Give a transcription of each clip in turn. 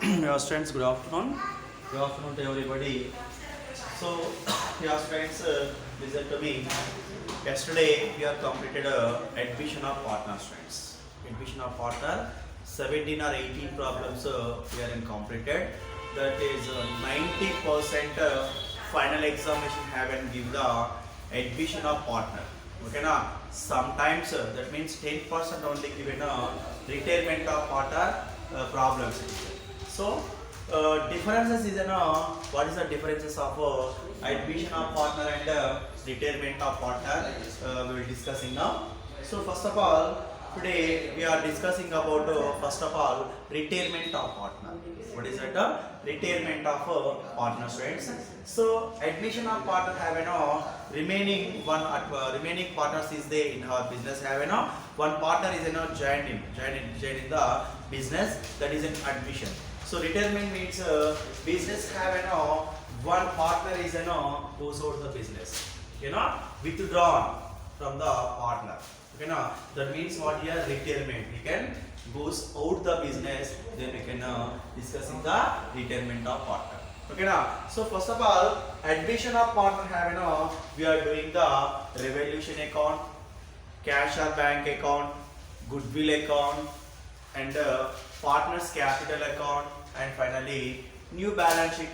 Your students, good afternoon. Good afternoon to everybody. So, your students, listen to me. Yesterday, we have completed admission of partner students. Admission of partner, 17 or 18 problems we are in completed. That is 90% final examination have and give the admission of partner. Okay, na? Sometimes that means 10% only given retirement of partner problems. So, differences is what is the differences of admission of partner and retirement of partner we will discussing now. So first of all, today we are discussing about first of all retirement of partner. What is that? Retirement of partner students. So admission of partner have remaining remaining partners is there in our business have one partner is joined in the business, that is an admission. So retirement means business have one partner is goes out the business, withdrawn from the partner. Okay, now that means what here retirement. We can goes out the business, then we can discussing the retirement of partner. Okay, now so first of all, admission of partner have we are doing the revolution account, cash or bank account, goodwill account, and partners capital account, and finally new balance sheet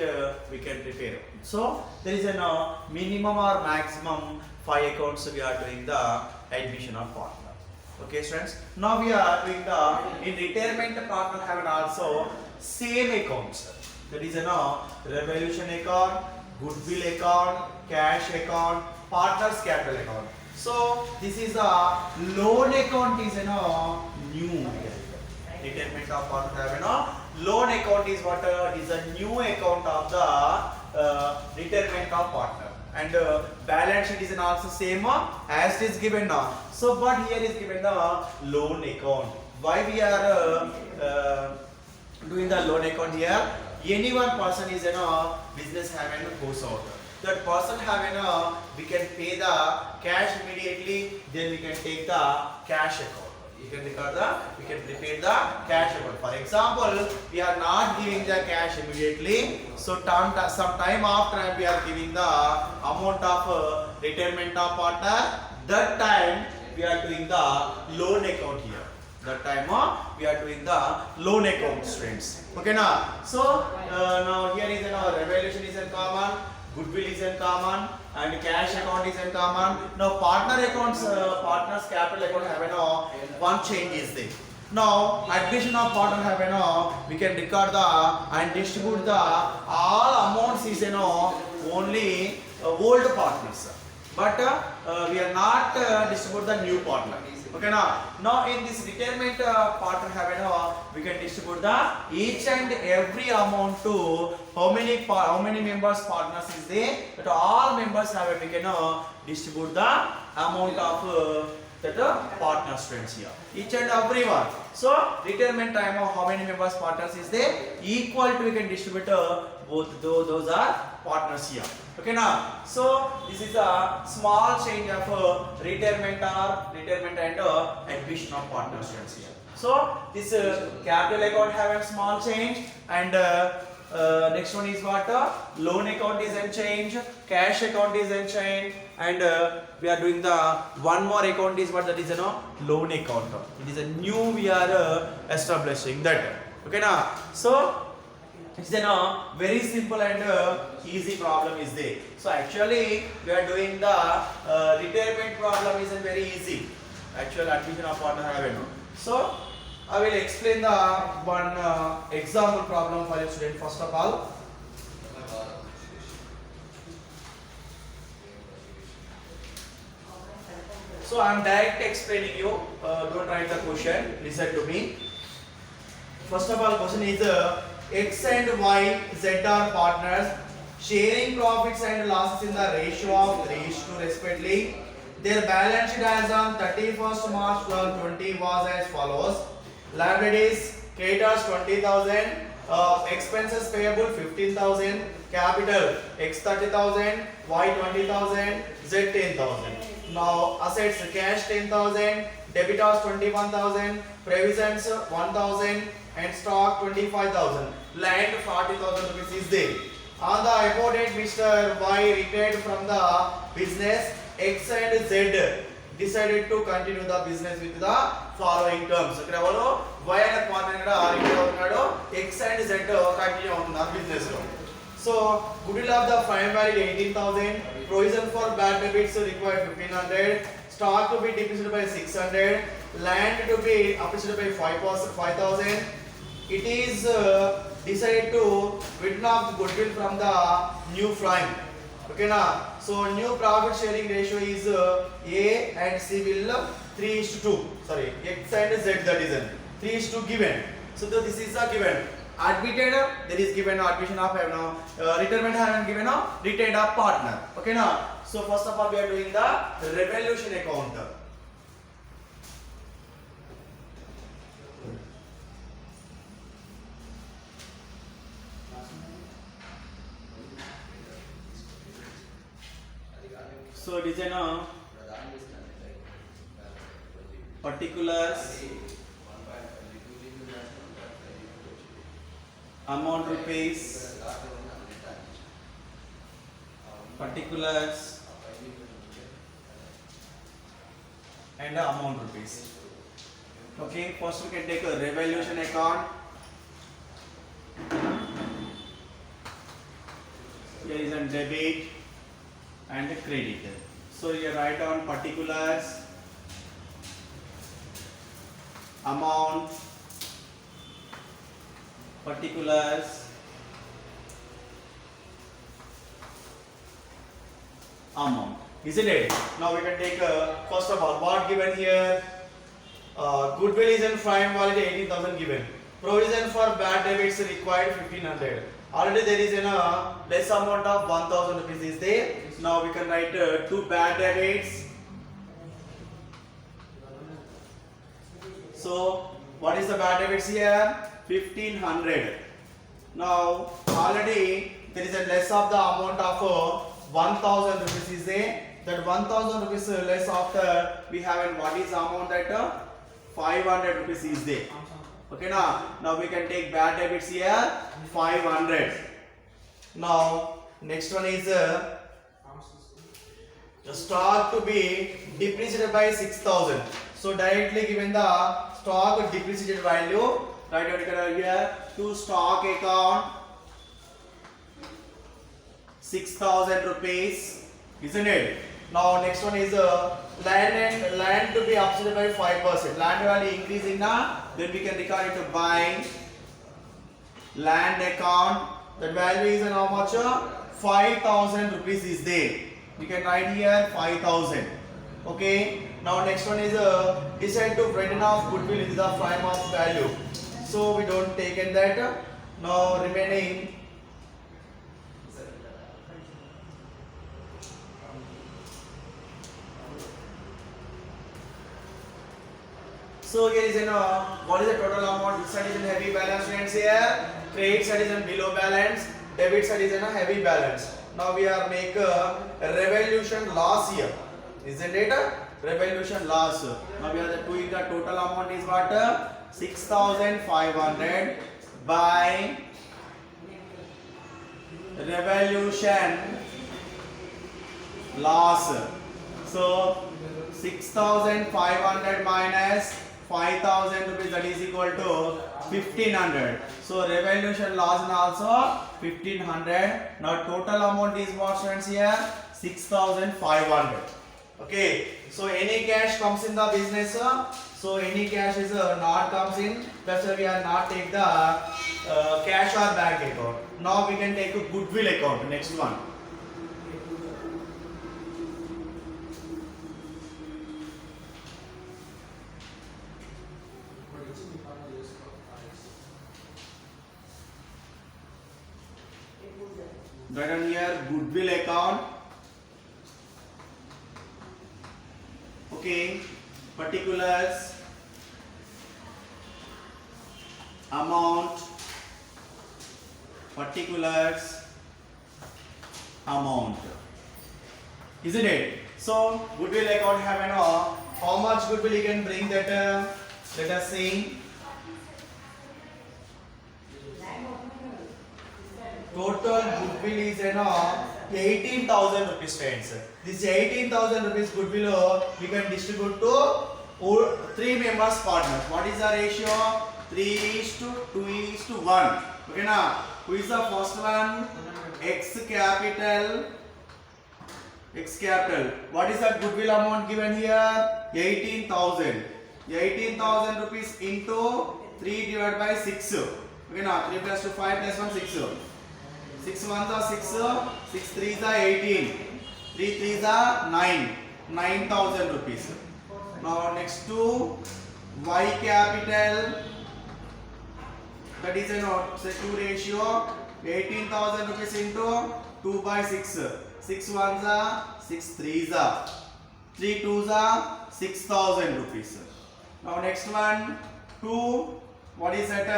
we can prepare. So there is a minimum or maximum 5 accounts we are doing the admission of partner. Okay students, now we are doing the in retirement partner have also same accounts, that is revolution account, goodwill account, cash account, partners capital account. So this is a loan account is new. Retirement of partner have loan account is what is a new account of the retirement of partner, and balance sheet is also same as it is given now. So but here is given the loan account. Why we are doing the loan account here? Any one person is business having goes out. That person having we can pay the cash immediately, then we can take the cash account. We can prepare the cash account. For example, we are not giving the cash immediately, so some time after we are giving the amount of retirement of partner. That time we are doing the loan account here. That time we are doing the loan account students. Okay now. So now here is revaluation is in common, goodwill is in common, and cash account is in common. Now partner accounts, partners capital account have one change is there. Now admission of partner have we can record the and distribute the all amounts is only old partners, but we are not distribute the new partner. Okay now in this retirement partner have we can distribute the each and every amount to how many members partners is there, that all members have we can distribute the amount of that partner students here, each and every one. So retirement time of how many members partners is there, equal to we can distribute both those are partners here. Okay now, so this is a small change of retirement and admission of partner students here. So this capital account have a small change, and next one is what loan account is in change, cash account is in change, and we are doing the one more account is what, that is loan account. It is a new we are establishing that. Okay now, so it's a very simple and easy problem is there. So actually we are doing the retirement problem is very easy. Actual admission of partner have So I will explain the one example problem for your student first of all. So I am directly explaining you. Don't write the question. Listen to me. First of all, question is X and Y, Z are partners, sharing profits and losses in the ratio of 3:2 respectively. Their balance sheet as on 31st March 2020 was as follows: liabilities, creditors 20,000, expenses payable 15,000, capital X 30,000, Y 20,000, Z 10,000. Now assets, cash 10,000, debitors 21,000, provisions 1,000, and stock 25,000. Land 40,000 rupees is there. On the above date, Mr. Y retired from the business. X and Z decided to continue the business with the following terms. ఇక్కడ ఎవరు Y అనే partner ఇక్కడ retire అవుతున్నాడు, X and Z continue అవుతున్నారు business లో. So goodwill of the prime value 18,000, provision for bad debits required 1,500, stock to be depreciated by 600, land to be appreciated by 5,000. It is decided to written off goodwill from the new prime. Okay na? So new profit sharing ratio is A and C will 3:2. Sorry, X and Z, that is 3:2 given. So this is a given. Admitted, there is given admission of retirement have given a retained a partner. Okay na? So first of all we are doing the revaluation account. So it is a particulars, amount rupees, particulars and the amount rupees. Okay, first we can take a revaluation account. Here is a debit and a credit. So you write down particulars, amount, particulars, amount, isn't it? Now we can take first of all what given here. Goodwill is in prime value 18,000 given. Provision for bad debits required 1,500. Already there is a less amount of 1,000 rupees is there. Now we can write two bad debits. So what is the bad debits here? 1,500. Now already there is a less of the amount of 1,000 rupees is there. That 1,000 rupees less after we have, and what is the amount that 500 rupees is there. Okay now we can take bad debits here 500. Now next one is the stock to be depreciated by 6,000. So directly given the stock depreciated value, write down here to stock account 6,000 rupees, isn't it? Now next one is land to be appreciated by 5%. Land value increasing now, then we can record it to buying land account. That value is how much? 5,000 rupees is there. You can write here 5,000. Okay. Now next one is decide to written off goodwill is the prime of value. So we don't take in that. Now remaining so here is what is the total amount? This side is in heavy balance, friends. Here credit side is in below balance, debit side is in a heavy balance. Now we are make a revaluation loss here, isn't it? Revaluation loss. Now we are doing the total amount is what? 6,500 by revaluation loss. So 6,500 minus 5,000 rupees, that is equal to 1,500. So revaluation loss is also 1,500. Now total amount is what, friends, here 6,500. Okay, so any cash comes in the business, so any cash is not comes in, that's why we are not take the cash or bank account. Now we can take a goodwill account, next one. Write down here goodwill account. Okay, particulars, amount, particulars, amount, isn't it? So goodwill account have how much goodwill you can bring that let us see Total goodwill is 18,000 rupees, friends. This 18,000 rupees goodwill we can distribute to all 3 members partners. What is the ratio? 3:2:1. Okay now, who is the first one? X capital. X capital. What is the goodwill amount given here? 18,000. 18,000 rupees into 3 divided by 6. Okay now, 3 plus 2 5 plus 1 6. 6 1s are 6. 6 3s are 18. 3 3s are 9. 9,000 rupees. Now next to Y capital. That is say 2 ratio. 18,000 rupees into 2 by 6. 6 1s are 6 3s are 3 2s are 6,000 rupees. Now next one 2. What is that?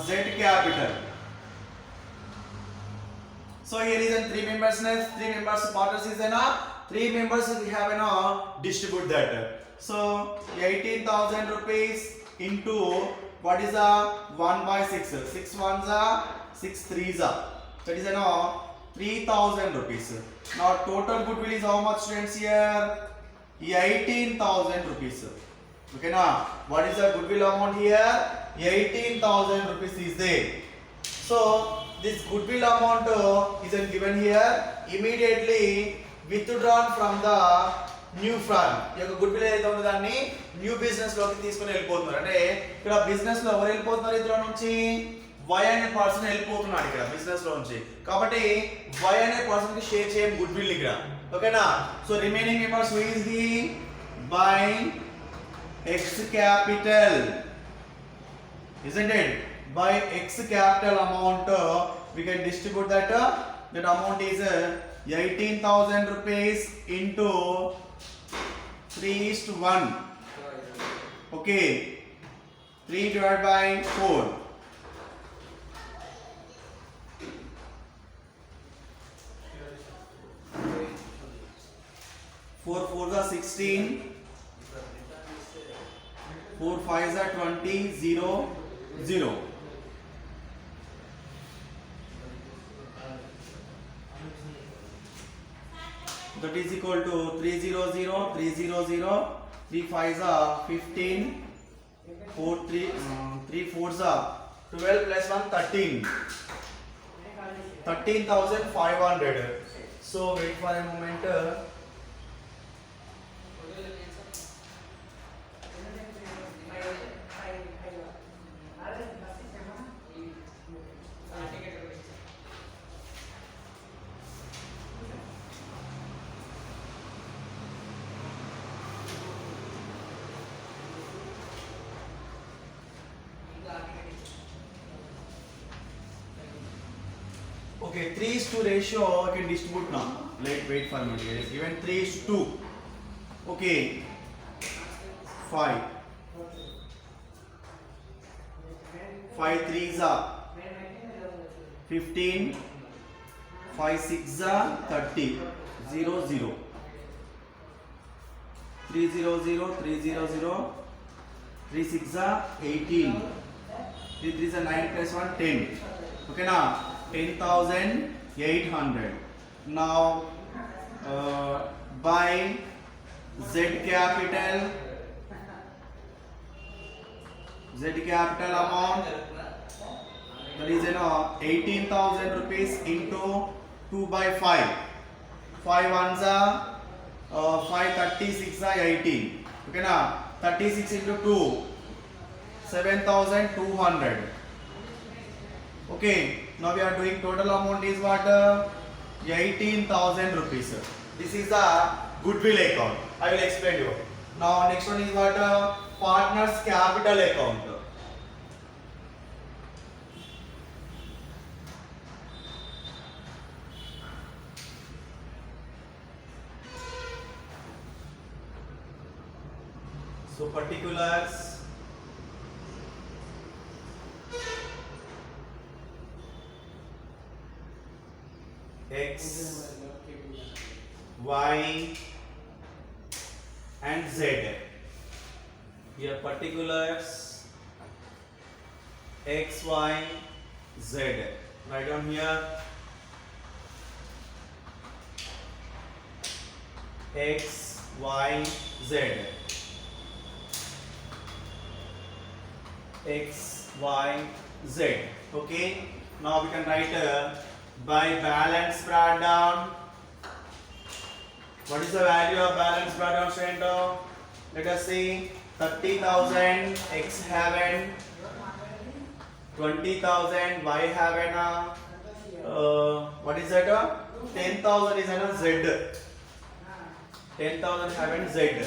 Z capital. So here is a 3 members nest. 3 members partners is 3 members we have distribute that. So 18,000 rupees into what is 1 by 6. 6 1s are 6 3s are. That is 3,000 rupees. Now total goodwill is how much, friends? Here 18,000 rupees. Okay now, what is the goodwill amount here? 18,000 rupees is there. So this goodwill amount is given here. Immediately withdrawn from the new firm. ఈ యొక్క goodwill ఏదైతే ఉందో దాన్ని new business లోకి తీసుకొని వెళ్ళిపోతున్నారు. అంటే ఇక్కడ బిజినెస్ లో ఎవరు వెళ్ళిపోతున్నారు? ఇందులో నుంచి Y అనే పర్సన్ వెళ్ళిపోతున్నాడు ఇక్కడ బిజినెస్ లో నుంచి. కాబట్టి Y అనే పర్సన్ కి షేర్ చేయం goodwill ఇక్కడ. ఓకేనా? So remaining members who is the by X capital, isn't it? By X capital amount we can distribute that amount is 18,000 rupees into 3:1. Okay, 3 divided by 4. 4 4s are 16. 4 5s are 20. 0 0. That is equal to 300 300. 3 5s are 15. 4 3 3 4s are 12 plus 1 13. 13,500. So wait for a moment. Okay, 3:2 ratio I can distribute now. Wait for a minute. It is given 3:2. Okay, 5. 5 3s are 15. 5 6s are 30. 0 0. 300 300. 3 6s are 18. 3 3s are 9 plus 1 10. Okay now. 10,800. Now by Z capital amount, that is 18,000 rupees into 2 by 5. 5 ones are 5 36 are 18. Okay now 36 into 2 7,200. Okay, now we are doing total amount is what? 18,000 rupees. This is the goodwill account. I will explain you. Now next one is what? Partners capital account. So particulars. X, Y and Z. Here particulars X, Y, Z. Write down here X, Y, Z. X, Y, Z. Okay. Now we can write by balance brought down. What is the value of balance brought down, student? Let us see. 30,000 X haven, 20,000 Y haven. What is that? 10,000 is an Z. 10,000 haven Z.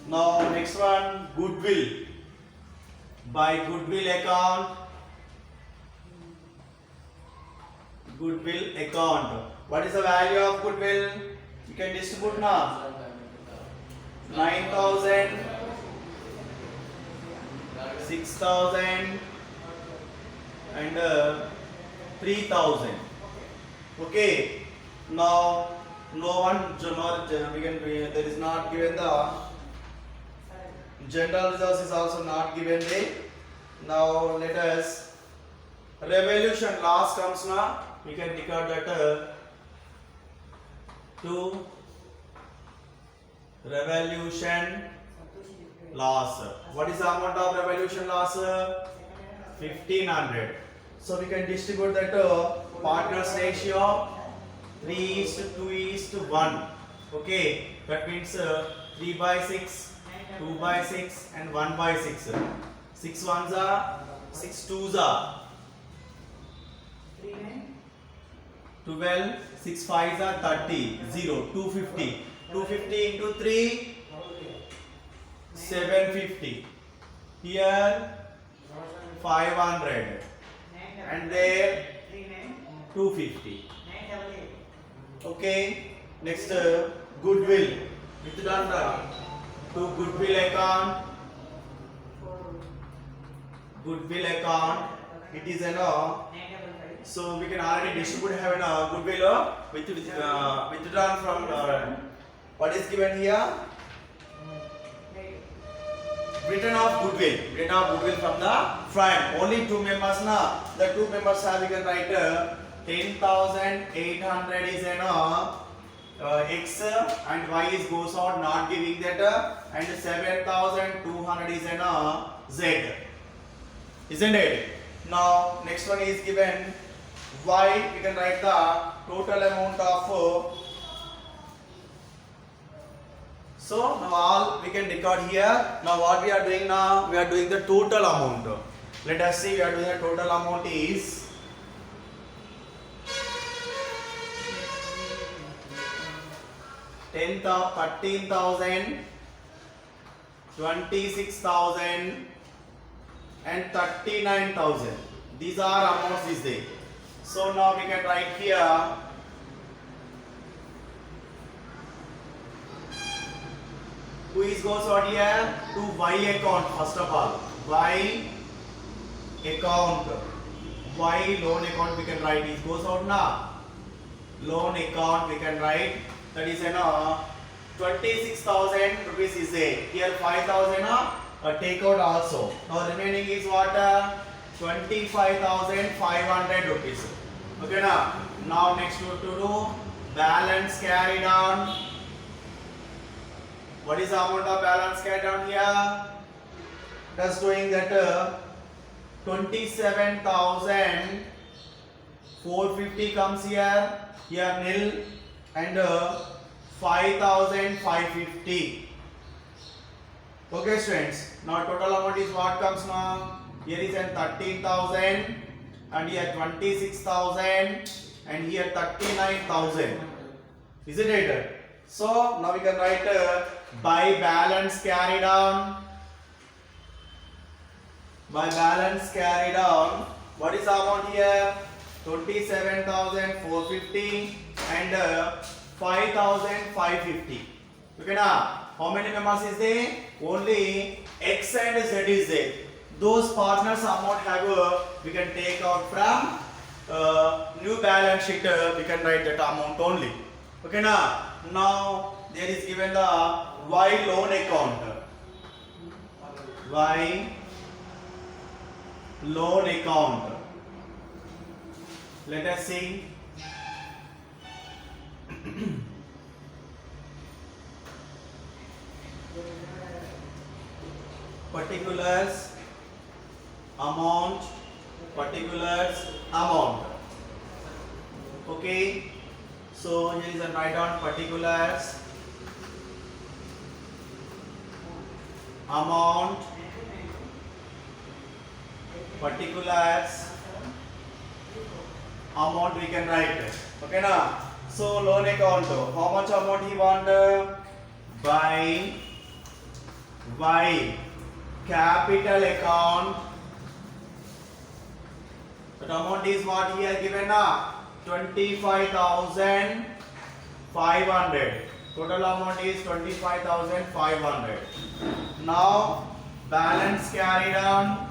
Now next one, goodwill. By goodwill account. Goodwill account. What is the value of goodwill? You can distribute now. 9,000, 6,000 and 3,000. Okay. Now no one there is not given the general resource is also not given there. Now let us revolution loss comes now. We can record that to revolution loss. What is the amount of revolution loss? 1,500. So we can distribute that partners ratio 3:2:1. Okay, that means 3/6, 2/6 and 1/6. 6 ones are 6 twos are 12, 6 fives are 30, 0, 250. 250 into 3, 750. Here 500 and there 250. Okay. Next goodwill. Withdrawn to goodwill account. Goodwill account. It is an so we can already distribute have a goodwill withdrawn from what is given here. Return of goodwill. Return of goodwill from the front. Only two members now. The two members have we can write 10,800 is an X and Y is goes out not giving that and 7,200 is an Z. Isn't it? Now next one is given Y. We can write the total amount of so now all we can record here. Now what we are doing now? We are doing the total amount. Let us see. We are doing the total amount is 13,000, 26,000 and 39,000. These are amounts is there. So now we can write here who is goes out here to Y account first of all. Y account. Y loan account we can write is goes out now. Loan account we can write that is 26,000 rupees is there. Here 5,000 take out also. Now remaining is what 25,500 rupees. Okay now. Now next to do balance carried on. What is the amount of balance carried on here? Just doing that 27,450 comes here. Here nil and 5,550. Okay students. Now total amount is what comes now? Here is an 13,000 and here 26,000 and here 39,000. Isn't it? So now we can write by balance carried on. By balance carried on. What is the amount here? 27,450 and 5,550. Okay now. How many members is there? Only X and Z is there. Those partners amount have we can take out from new balance sheet. We can write that amount only. Okay now. Now there is given the Y loan account. Y loan account. Let us see. Particulars, amount, particulars, amount. Okay. So here is a write down particulars, amount, particulars, amount we can write. Okay na? So loan account, how much amount he want? By capital account. That amount is what here given na? 25,500. Total amount is 25,500. Now balance carried on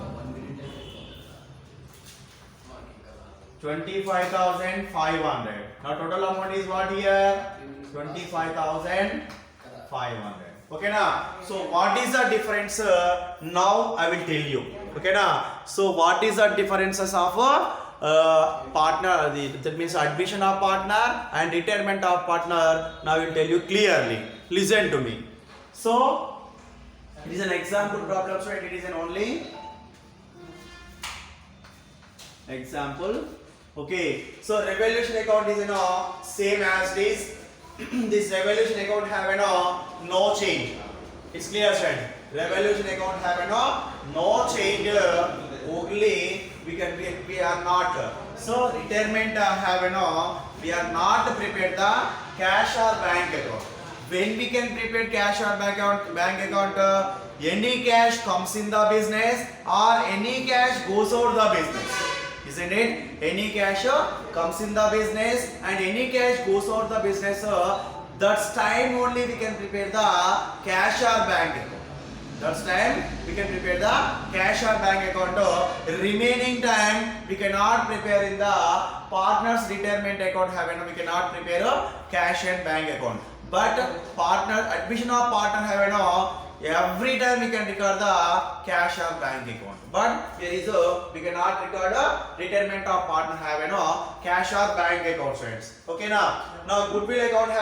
25,500. Now total amount is what here? 25,500. Okay na? So what is the difference? Now I will tell you. Okay na? So what is the differences of partner? That means admission of partner and retirement of partner. Now I will tell you clearly. Listen to me. So it is an example problem. So it is an only example. Okay. So revaluation account is same as this. This revaluation account have no change. It's clear, friend. Revaluation account have no change. Only we are not. So retirement have we are not prepared the cash or bank account. When we can prepare cash or bank account, any cash comes in the business or any cash goes out the business. Isn't it? Any cash comes in the business and any cash goes out the business. That's time only we can prepare the cash or bank account. That's time we can prepare the cash or bank account. Remaining time we cannot prepare in the partner's retirement account. We cannot prepare a cash and bank account. But partner admission of partner every time we can record the cash or bank account. But here is we cannot record a retirement of partner cash or bank account, friends. Okay now goodwill account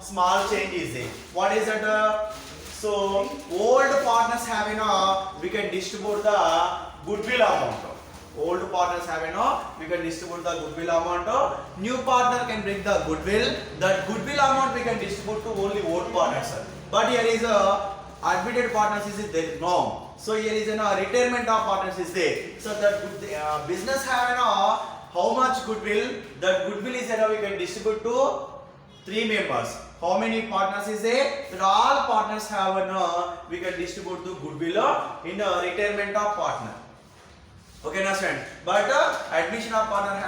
small change is there. What is it? So old partners we can distribute the goodwill amount. Old partners we can distribute the goodwill amount. New partner can bring the goodwill. That goodwill amount we can distribute to only old partners. But here is admitted partners is there no. So here is retirement of partners is there. So that business how much goodwill? That goodwill is we can distribute to 3 members. How many partners is there? That all partners have we can distribute to goodwill in retirement of partner. Okay, na friend. But admission of partner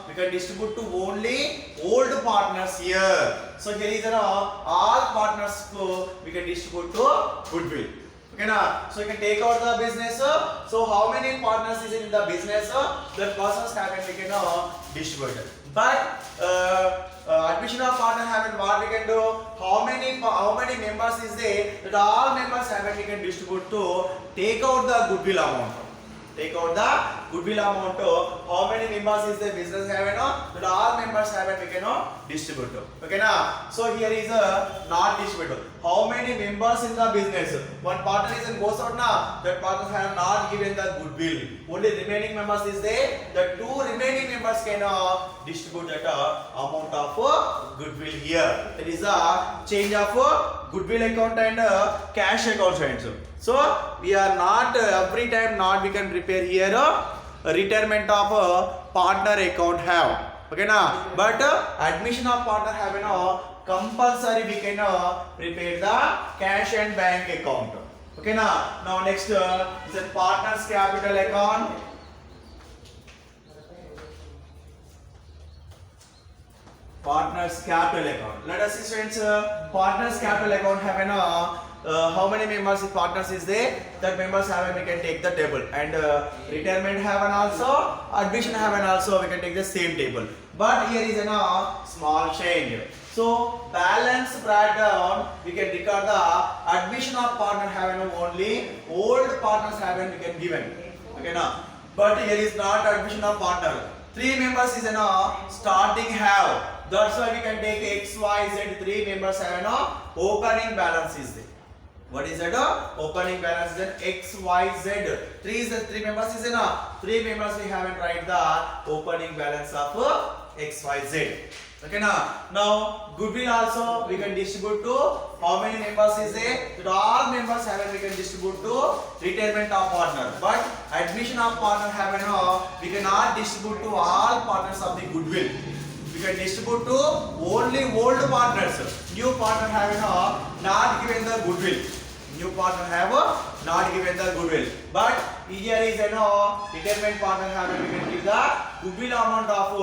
we can distribute to only old partners here. So here is all partners we can distribute to goodwill. Okay na. So you can take out the business. So how many partners is in the business? The persons we can distribute. But admission of partner what we can do? How many members is there? That all members we can distribute to take out the goodwill amount. Take out the goodwill amount. How many members is the business that all members we can distribute. Okay na? So here is not distribute. How many members in the business? One partner is in goes out na. That partners have not given the goodwill. Only remaining members is there. The 2 remaining members can distribute that amount of goodwill here. That is a change of goodwill account and cash account, friends. So we are not every time not we can prepare here a retirement of partner account have. Okay na? But admission of partner have compulsory we can prepare the cash and bank account. Okay na? Now next is a partner's capital account. Partner's capital account. Let us see, friends. Partner's capital account have how many members partners is there? That members have we can take the table, and retirement have also, admission have also we can take the same table. But here is a small change. So balance breakdown we can record the admission of partner have only old partners have we can given. Okay now but here is not admission of partner. 3 members is an starting have. That's why we can take X, Y, Z. 3 members have an opening balance is there. What is that? Opening balance is an X, Y, Z. 3 members is an 3 members we haven't write the opening balance of X, Y, Z. Okay now goodwill also we can distribute to how many members is there? That all members have we can distribute to retirement of partner. But admission of partner have we cannot distribute to all partners of the goodwill. We can distribute to only old partners. New partner have not given the goodwill. New partner have not given the goodwill. But here is retirement partner have we can give the goodwill amount of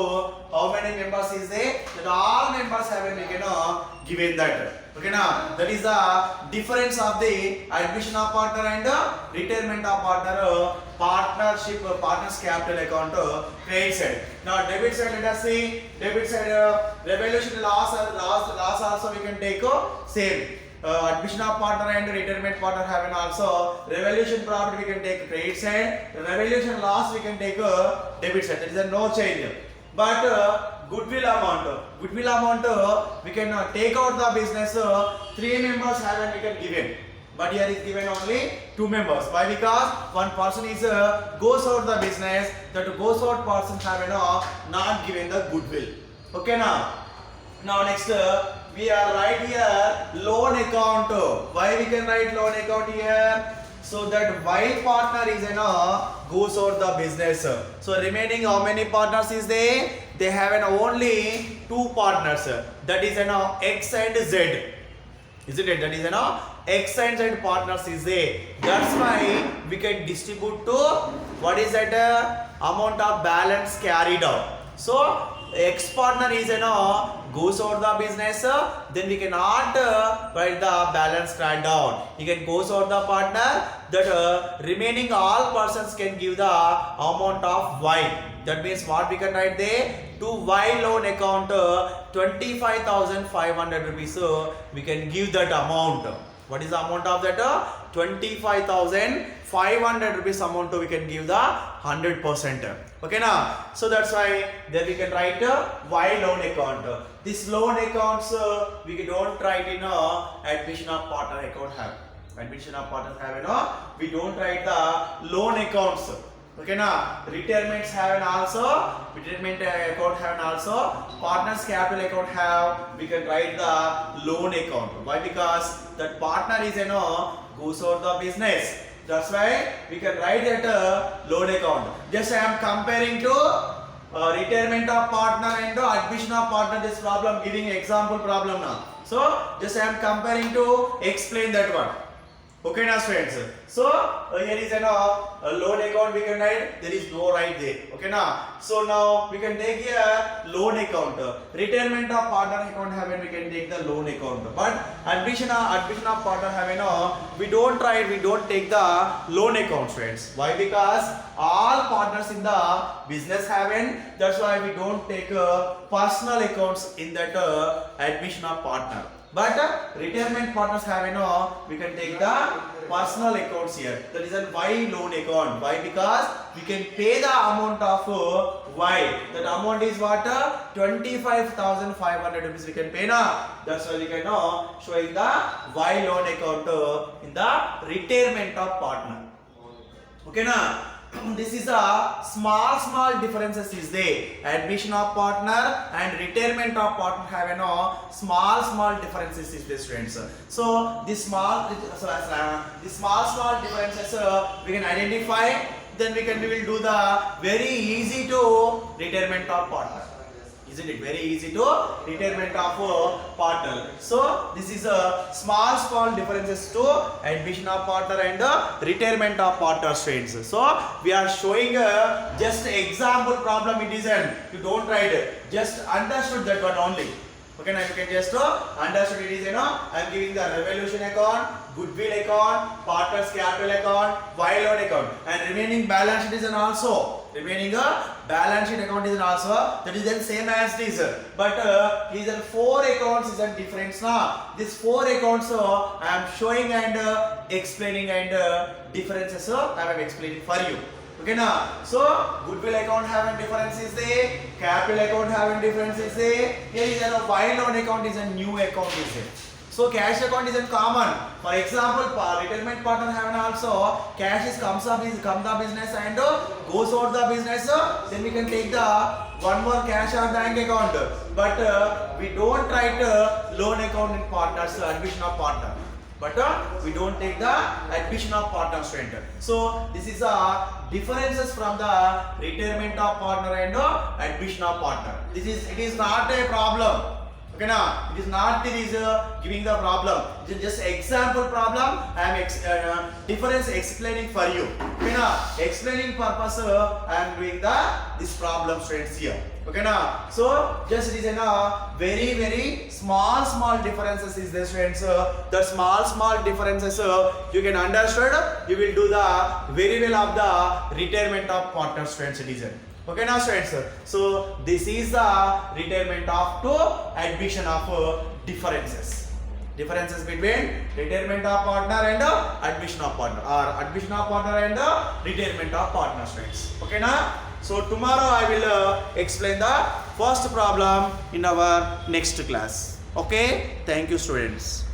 how many members is there? That all members have we can given that. Okay now that is the difference of the admission of partner and retirement of partner. Partnership partners capital account credit side. Now debit side, let us see. Debit side revaluation loss also we can take same. Admission of partner and retirement partner have also revaluation profit we can take credit side, revaluation loss we can take debit side. There is a no change. But goodwill amount we can take out the business. 3 members have we can given. But here is given only 2 members. Why? Because one person is goes out the business. That goes out person have not given the goodwill. Okay now next we are right here loan account. Why we can write loan account here? So that while partner is goes out the business. So remaining how many partners is there? They have only 2 partners. That is X and Z. Isn't it? That is X and Z partners is there. That's why we can distribute to what is that amount of balance carried out. So X partner is goes out the business, then we cannot write the balance carried down. He can goes out the partner that remaining all persons can give the amount of Y. That means what we can write there? To Y loan account 25,500 rupees. We can give that amount. What is the amount of that? 25,500 rupees amount we can give the 100%. Okay now. So that's why there we can write Y loan account. This loan accounts we don't write in admission of partner account have. Admission of partners have we don't write the loan accounts. Okay now retirements have retirement account have also partners capital account have we can write the loan account. Why? Because that partner is goes out the business. That's why we can write that loan account. Just I am comparing to retirement of partner and admission of partner. This problem giving example problem now. So just I am comparing to explain that one. Okay now friends. So here is a loan account we can write. There is no right there. Okay now. So now we can take here loan account. Retirement of partner account have we can take the loan account. But admission of partner have we don't take the loan account friends. Why? Because all partners in the business have that's why we don't take personal accounts in that admission of partner. But retirement partners have we can take the personal accounts here. That is a Y loan account. Why? Because we can pay the amount of Y. That amount is what? 25,500 rupees we can pay now. That's why we can showing the Y loan account in the retirement of partner. Okay now. This is a small differences is there. Admission of partner and retirement of partner have small differences is there students. So this small differences we can identify. Then we will do the very easy to retirement of partner. Isn't it very easy to retirement of partner? So this is a small differences to admission of partner and retirement of partner friends. So we are showing just example problem. It isn't. You don't write it. Just understood that one only. Okay, now you can just understood it is I am giving the revaluation account, goodwill account, partners capital account, Y loan account, and remaining balance sheet is remaining balance sheet account is that is then same as this. But these are 4 accounts is a difference now. These 4 accounts I am showing and explaining and differences I am explaining for you. Okay now, so goodwill account having difference is there, capital account having difference is there. Here is a while loan account is a new account is there. So cash account is a common. For example, retirement partner having also cash is comes the business and goes out the business. Then we can take the one more cash or bank account. But we don't write loan account in partners, admission of partner. But we don't take the admission of partner student. So this is the differences from the retirement of partner and admission of partner. It is not a problem. Okay now, it is not giving the problem. It is just example problem. I am difference explaining for you. Okay now, explaining purpose I am doing this problem students here. Okay now, so just it is very small differences is there students. The small differences you can understand. You will do the very well of the retirement of partner students. It is. Okay now students, so this is the retirement of admission of differences between retirement of partner and admission of partner, or admission of partner and retirement of partner students. Okay now, so tomorrow I will explain the first problem in our next class. Okay, thank you students.